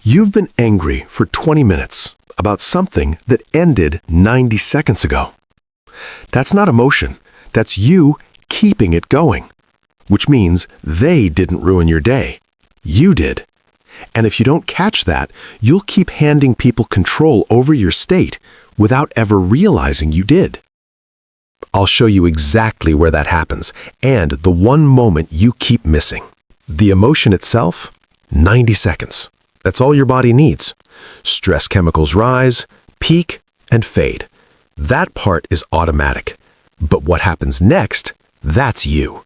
You've been angry for 20 minutes about something that ended 90 seconds ago. That's not emotion. That's you keeping it going, which means they didn't ruin your day. You did. And if you don't catch that, you'll keep handing people control over your state without ever realizing you did. I'll show you exactly where that happens and the one moment you keep missing. The emotion itself, 90 seconds. That's all your body needs. Stress chemicals rise, peak, and fade. That part is automatic. But what happens next, that's you.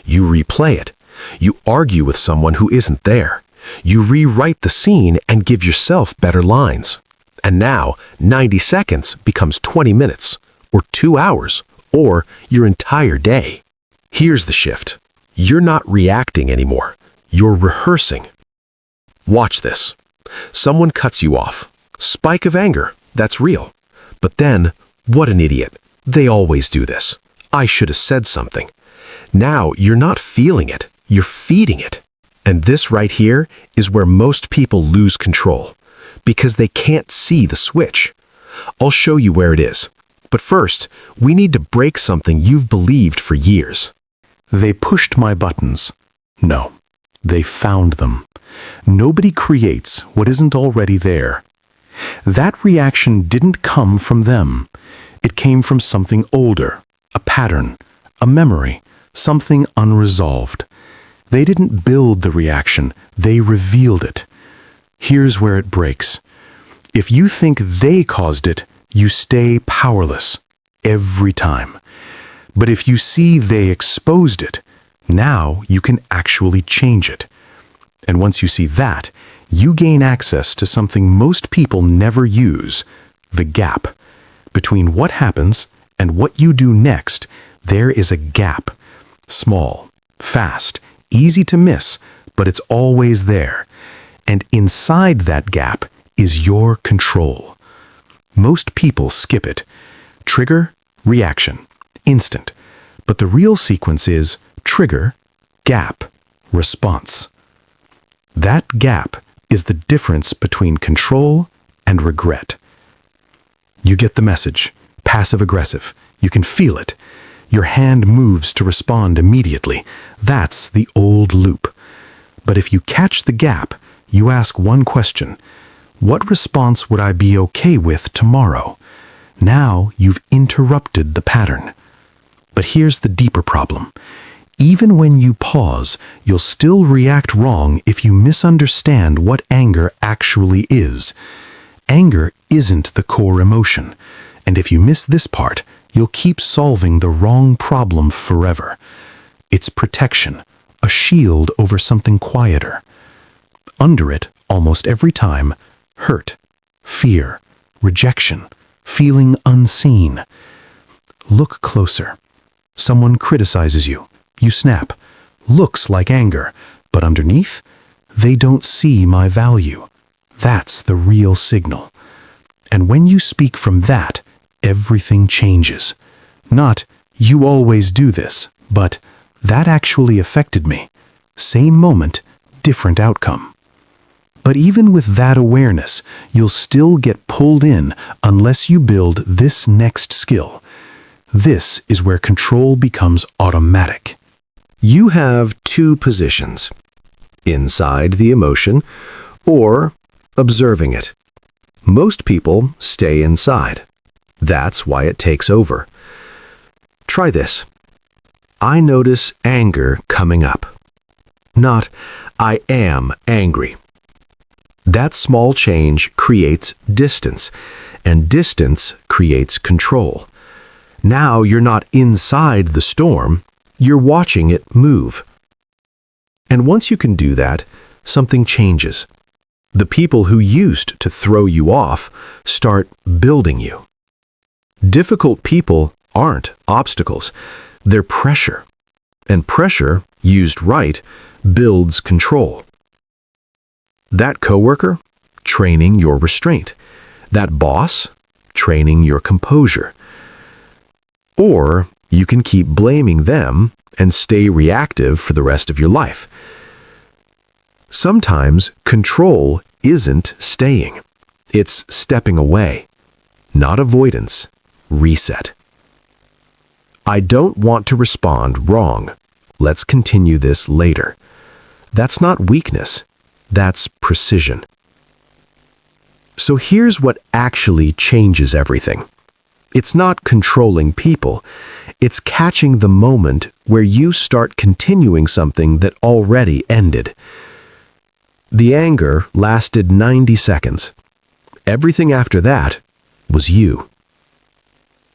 You replay it. You argue with someone who isn't there. You rewrite the scene and give yourself better lines. And now, 90 seconds becomes 20 minutes, or 2 hours, or your entire day. Here's the shift. You're not reacting anymore. You're rehearsing. Watch this. Someone cuts you off. Spike of anger. That's real. But then, what an idiot. They always do this. I should have said something. Now you're not feeling it. You're feeding it. And this right here is where most people lose control, because they can't see the switch. I'll show you where it is. But first, we need to break something you've believed for years. They pushed my buttons. No, they found them. Nobody creates what isn't already there. That reaction didn't come from them. It came from something older, a pattern, a memory, something unresolved. They didn't build the reaction, they revealed it. Here's where it breaks. If you think they caused it, you stay powerless every time. But if you see they exposed it, now you can actually change it. And once you see that, you gain access to something most people never use, the gap. Between what happens and what you do next, there is a gap. Small, fast, easy to miss, but it's always there. And inside that gap is your control. Most people skip it. Trigger, reaction, instant. But the real sequence is trigger, gap, response. That gap is the difference between control and regret. You get the message, passive-aggressive. You can feel it. Your hand moves to respond immediately. That's the old loop. But if you catch the gap, you ask one question. What response would I be okay with tomorrow? Now you've interrupted the pattern. But here's the deeper problem. Even when you pause, you'll still react wrong if you misunderstand what anger actually is. Anger isn't the core emotion, and if you miss this part, you'll keep solving the wrong problem forever. It's protection, a shield over something quieter. Under it, almost every time, hurt, fear, rejection, feeling unseen. Look closer. Someone criticizes you. You snap. Looks like anger, but underneath, they don't see my value. That's the real signal. And when you speak from that, everything changes. Not, you always do this, but that actually affected me. Same moment, different outcome. But even with that awareness, you'll still get pulled in unless you build this next skill. This is where control becomes automatic. You have two positions: inside the emotion or observing it. Most people stay inside. That's why it takes over. Try this. I notice anger coming up. Not, I am angry. That small change creates distance, and distance creates control. Now you're not inside the storm, you're watching it move. And once you can do that, something changes. The people who used to throw you off start building you. Difficult people aren't obstacles, they're pressure. And pressure, used right, builds control. That coworker, training your restraint. That boss, training your composure. Or you can keep blaming them and stay reactive for the rest of your life. Sometimes control isn't staying. It's stepping away. Not avoidance, reset. I don't want to respond wrong. Let's continue this later. That's not weakness. That's precision. So here's what actually changes everything. It's not controlling people. It's catching the moment where you start continuing something that already ended. The anger lasted 90 seconds. Everything after that was you.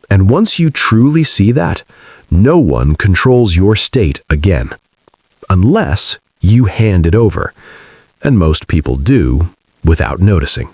And once you truly see that, no one controls your state again. Unless you hand it over. And most people do without noticing.